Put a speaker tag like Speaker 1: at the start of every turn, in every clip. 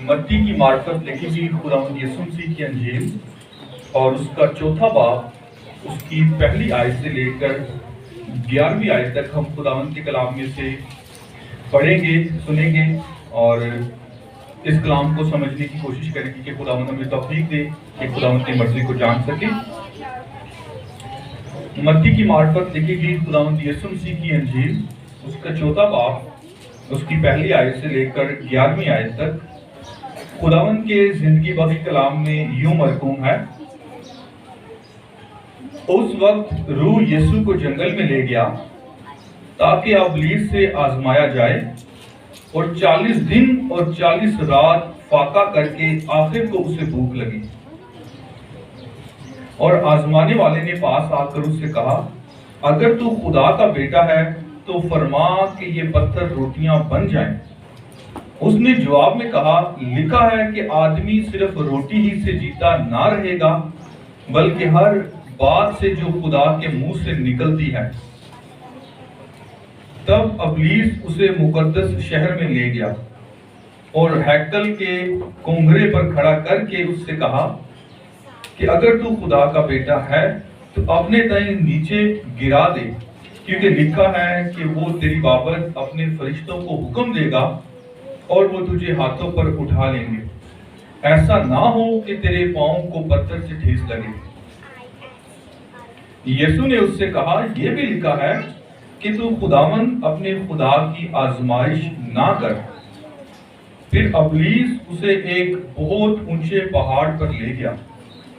Speaker 1: متی کی معرفت لکھی گئی خداوند یسوع مسیح کی انجیل اور اس کا چوتھا باب اس کی پہلی آیت سے لے کر 11ویں آیت تک ہم خداوند کے کلام میں سے پڑھیں گے، سنیں گے اور اس کلام کو سمجھنے کی کوشش کریں گے کہ خداوند ہمیں توفیق دے کہ خداوند کی مرضی کو جان سکے۔ متی کی معرفت لکھی گئی خداوند یسوع مسیح کی انجیل اس کا چوتھا باب اس کی پہلی آیت سے لے کر 11ویں آیت تک خداوند کے زندگی بخش کلام میں یوں مرقوم ہے: اس وقت روح یسوع کو جنگل میں لے گیا تاکہ ابلیس سے آزمایا جائے، اور 40 دن اور 40 رات فاقہ کر کے آخر کو اسے بھوک لگی، اور آزمانے والے نے پاس آ کر اس سے کہا، اگر تو خدا کا بیٹا ہے تو فرما کہ یہ پتھر روٹیاں بن جائیں۔ اس نے جواب میں کہا، لکھا ہے کہ آدمی صرف روٹی ہی سے جیتا نہ رہے گا بلکہ ہر بات سے جو خدا کے منہ سے نکلتی ہے۔ تب ابلیس اسے مقدس شہر میں لے گیا اور ہیکل کے کنگرے پر کھڑا کر کے اس سے کہا کہ اگر تو خدا کا بیٹا ہے تو اپنے تئیں نیچے گرا دے، کیونکہ لکھا ہے کہ وہ تیری بابت اپنے فرشتوں کو حکم دے گا اور وہ تجھے ہاتھوں پر اٹھا لیں گے، ایسا نہ ہو کہ تیرے پاؤں کو پتھر سے ٹھیس لگے۔ یسوع نے اس سے کہا، یہ بھی لکھا ہے کہ تو خداوند اپنے خدا کی آزمائش نہ کر۔ پھر ابلیس اسے ایک بہت اونچے پہاڑ پر لے گیا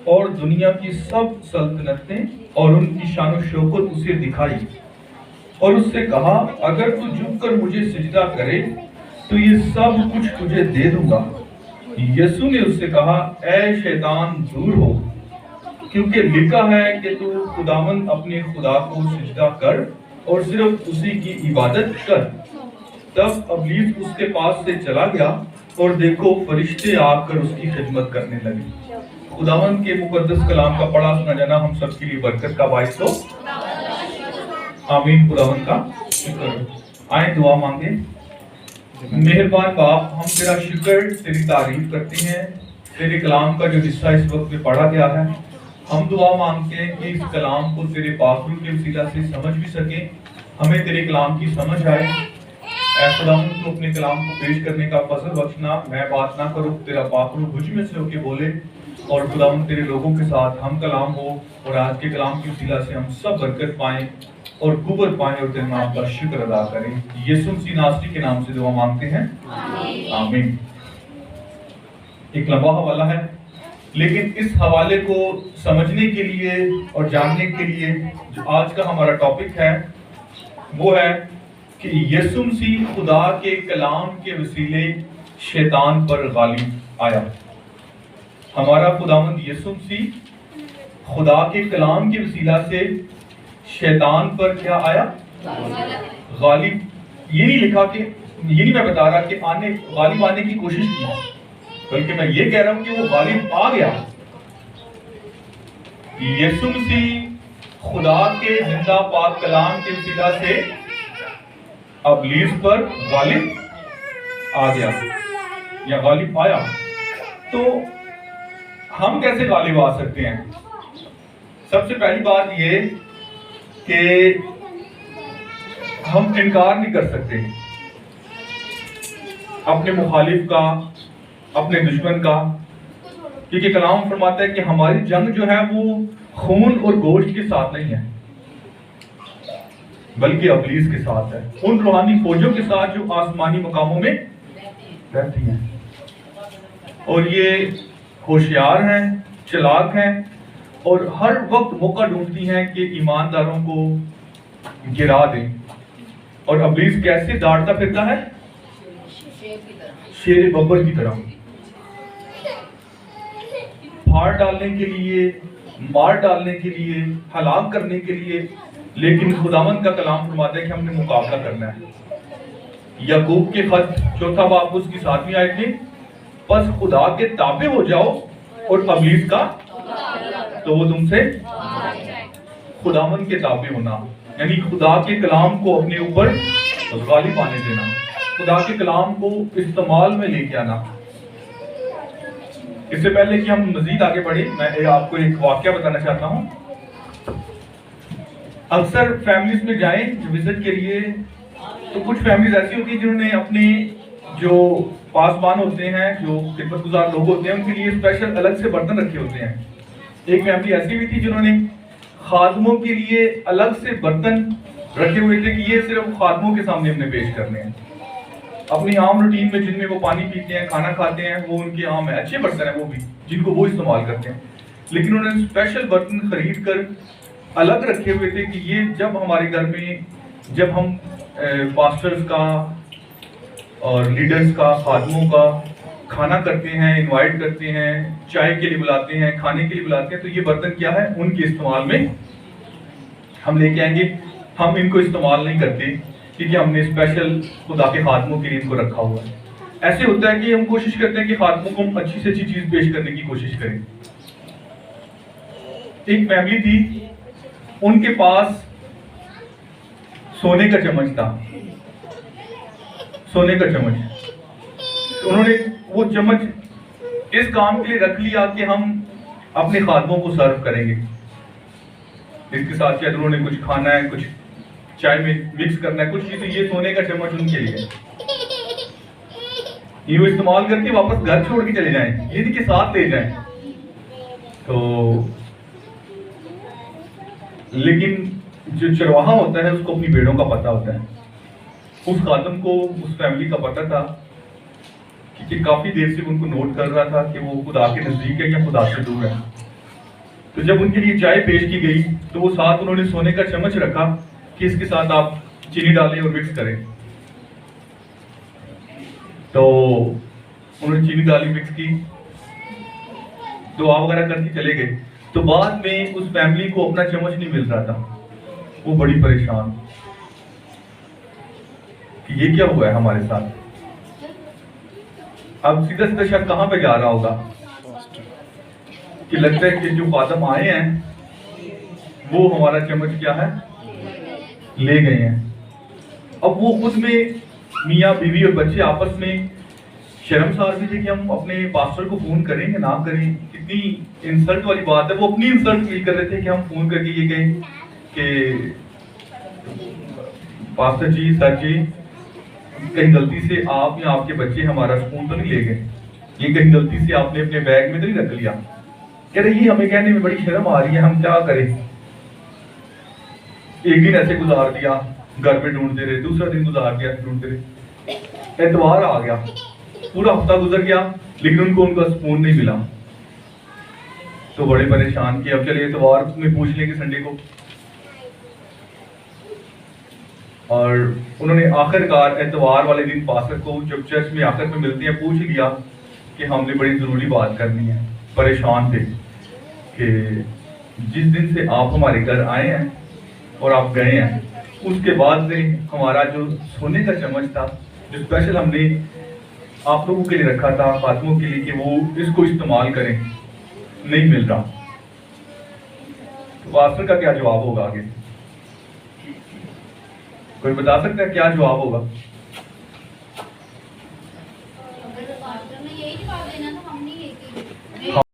Speaker 1: اور دنیا کی سب سلطنتیں اور ان کی شان و شوکت اسے دکھائی، اور اس سے کہا، اگر تو جھک کر مجھے سجدہ کرے تو یہ سب کچھ تجھے دے دوں گا۔ یسوع نے اس سے کہا، اے شیطان دور ہو، کیونکہ لکھا ہے کہ تو خداوند اپنے خدا کو سجدہ کر اور صرف اسی کی عبادت کر۔ تب ابلیس اس کے پاس سے چلا گیا اور دیکھو فرشتے آ کر اس کی خدمت کرنے لگے۔ خداوند کے مقدس کلام کا پڑھا سنا جانا ہم سب کے لیے برکت کا باعث ہو، آمین۔ خداوند کا شکر ہو۔ آئیں دعا مانگیں۔ مہربان باپ، ہم تیرا شکر، تیری تعریف کرتے ہیں تیرے کلام کا جو حصہ اس وقت میں پڑھا گیا ہے۔ ہم دعا مانگتے ہیں کہ اس کلام کو تیرے پاک روح کے وسیلہ سے سمجھ بھی سکیں، ہمیں تیرے کلام کی سمجھ آئے۔ اے خداوند، تو اپنے کلام کو پیش کرنے کا فضل بخشنا، میں بات نہ کروں، تیرا پاک روح مجھ میں سے ہو کے بولے، اور خداوند تیرے لوگوں کے ساتھ ہم کلام ہو، اور آج کے کلام کی وسیلہ سے ہم سب برکت پائیں اور قوت پائیں اور تیرے نام کا شکر ادا کریں۔ یسوع مسیح ناصری کے نام سے دعا مانگتے ہیں، آمین۔ ایک لمبا حوالہ ہے، لیکن اس حوالے کو سمجھنے کے لیے اور جاننے کے لیے جو آج کا ہمارا ٹاپک ہے وہ ہے کہ یسوع مسیح خدا کے کلام کے وسیلے شیطان پر غالب آیا۔ ہمارا خداوند یسوع مسیح خدا کے کلام کے وسیلہ سے شیطان پر کیا آیا؟ غالب۔ یہ نہیں لکھا کہ، یہ نہیں میں بتا رہا کہ غالب آنے کی کوشش کی، بلکہ میں یہ کہہ رہا ہوں کہ وہ غالب آ گیا۔ یسوع مسیح خدا کے زندہ پاک کلام کے وسیلہ سے ابلیس پر غالب آ گیا یا غالب آیا۔ تو ہم کیسے غالب آ سکتے ہیں؟ سب سے پہلی بات یہ کہ ہم انکار نہیں کر سکتے اپنے مخالف کا، اپنے دشمن کا، کیونکہ کلام فرماتا ہے کہ ہماری جنگ جو ہے وہ خون اور گوشت کے ساتھ نہیں ہے بلکہ ابلیس کے ساتھ ہے، ان روحانی فوجوں کے ساتھ جو آسمانی مقاموں میں رہتی ہیں، اور یہ ہوشیار ہیں، چلاک ہیں، اور ہر وقت موقع ڈھونڈتی ہیں کہ ایمانداروں کو گرا دیں۔ اور ابلیس کیسے داڑتا پھرتا ہے؟ شیر ببر کی طرح، پھاڑ ڈالنے کے لیے، مار ڈالنے کے لیے، ہلاک کرنے کے لیے۔ لیکن خداوند کا کلام فرماتا ہے کہ ہم نے مقابلہ کرنا ہے۔ یعقوب کے خط چوتھا باب اس کی 7ویں آیت میں، پس خدا کے تابع ہو جاؤ اور ابلیس کا تو وہ تم سے خداوند کے تابع ہونا، یعنی خدا کے کلام کو اپنے اوپر غالب آنے دینا، خدا کے کلام کو استعمال میں لے کے آنا، اس سے پہلے کہ ہم مزید آگے بڑھیں، میں آپ کو ایک واقعہ بتانا چاہتا ہوں. اکثر فیملیز میں جائیں وزٹ کے لیے تو کچھ فیملیز ایسی ہوتی ہیں جنہوں نے اپنے جو پاسبان ہوتے ہیں، جو خدمت گزار لوگ ہوتے ہیں، ان کے لیے اسپیشل الگ سے برتن رکھے ہوتے ہیں. ایک فیملی ایسی بھی تھی جنہوں نے خادموں کے لیے الگ سے برتن رکھے ہوئے تھے کہ یہ صرف خادموں کے سامنے ہم نے پیش کرنے ہیں. اپنی عام روٹین میں جن میں وہ پانی پیتے ہیں، کھانا کھاتے ہیں، وہ ان کے عام ہے، اچھے برتن ہیں وہ بھی جن کو وہ استعمال کرتے ہیں. لیکن انہوں نے اسپیشل برتن خرید کر الگ رکھے ہوئے تھے کہ یہ جب ہمارے گھر میں، جب ہم پاسٹرز کا اور لیڈرز کا، خادموں کا کھانا کرتے ہیں، انوائٹ کرتے ہیں، چائے کے لیے بلاتے ہیں، کھانے کے لیے بلاتے ہیں، تو یہ برتن کیا ہے، ان کے استعمال میں ہم لے کے آئیں گے. ہم ان کو استعمال نہیں کرتے کیونکہ ہم نے اسپیشل خدا کے خادموں کے لیے ان کو رکھا ہوا ہے. ایسے ہوتا ہے کہ ہم کوشش کرتے ہیں کہ خادموں کو ہم اچھی سے اچھی چیز پیش کرنے کی کوشش کریں. ایک فیملی تھی، ان کے پاس سونے کا چمچ تھا، سونے کا چمچ. انہوں نے وہ چمچ اس کام کے لیے رکھ لیا کہ ہم اپنے خادموں کو سرو کریں گے. اس کے ساتھ شاید انہوں نے کچھ کھانا ہے، کچھ چائے میں مکس کرنا ہے، کچھ چیز. یہ سونے کا چمچ ان کے لیے یہ وہ استعمال کر کے واپس گھر چھوڑ کے چلے جائیں، یہ نہیں کہ ساتھ لے جائیں. تو لیکن جو چرواہا ہوتا ہے اس کو اپنی بھیڑوں کا پتہ ہوتا ہے. اس خادم کو، اس فیملی کا پتہ تھا کہ کافی دیر سے ان کو نوٹ کر رہا تھا کہ وہ خدا کے نزدیک ہے یا خدا سے دور ہے. تو جب ان کے لیے چائے پیش کی گئی تو وہ ساتھ انہوں نے سونے کا چمچ رکھا کہ اس کے ساتھ آپ چینی ڈالیں اور مکس کریں. تو انہوں نے چینی ڈالی، مکس کی، دعا وغیرہ کر کے چلے گئے. تو بعد میں اس فیملی کو اپنا چمچ نہیں مل رہا تھا. وہ بڑی پریشان کہ یہ کیا ہوا ہے ہمارے ساتھ. اب سیدھا سیدھا شک کہاں پہ جا رہا ہوگا کہ لگتا ہے کہ جو خادم آئے ہیں وہ ہمارا چمچ کیا ہے، لے گئے ہیں. اب وہ خود میں میاں بیوی اور بچے آپس میں شرمسار بھی تھے کہ ہم اپنے پاسٹر کو فون کریں کہ نہ کریں. کتنی انسلٹ والی بات ہے. وہ اپنی انسلٹ فیل کر رہے تھے کہ ہم فون کر کے یہ کہیں کہ پاسٹر جی، سر جی، کہیں غلطی سے آپ یا آپ کے بچے ہمارا سپون تو نہیں لے گئے، یہ کہیں غلطی سے آپ نے اپنے بیگ میں تو نہیں رکھ لیا. کہہ رہے یہ ہمیں کہنے میں بڑی شرم آ رہی ہے، ہم کیا کریں. ایک دن ایسے گزار دیا، گھر میں ڈھونڈتے رہے. دوسرا دن گزار دیا، ڈھونڈتے رہے. اتوار آ گیا، پورا ہفتہ گزر گیا لیکن ان کو ان کا سپون نہیں ملا. تو بڑے پریشان کیا. اب چلیے اتوار میں پوچھ لیں گے سنڈے کو. اور انہوں نے آخر کار اتوار والے دن پاسٹر کو جب چرچ میں آخر میں ملتے ہیں پوچھ لیا کہ ہم نے بڑی ضروری بات کرنی ہے. پریشان تھے کہ جس دن سے آپ ہمارے گھر آئے ہیں اور آپ گئے ہیں اس کے بعد سے ہمارا جو سونے کا چمچ تھا جو اسپیشل ہم نے آپ لوگوں کے لیے رکھا تھا، خادموں کے لیے کہ وہ اس کو استعمال کریں، نہیں مل رہا. تو پاسٹر کا کیا جواب ہوگا آگے؟ کوئی بتا سکتا ہے کیا جواب ہوگا؟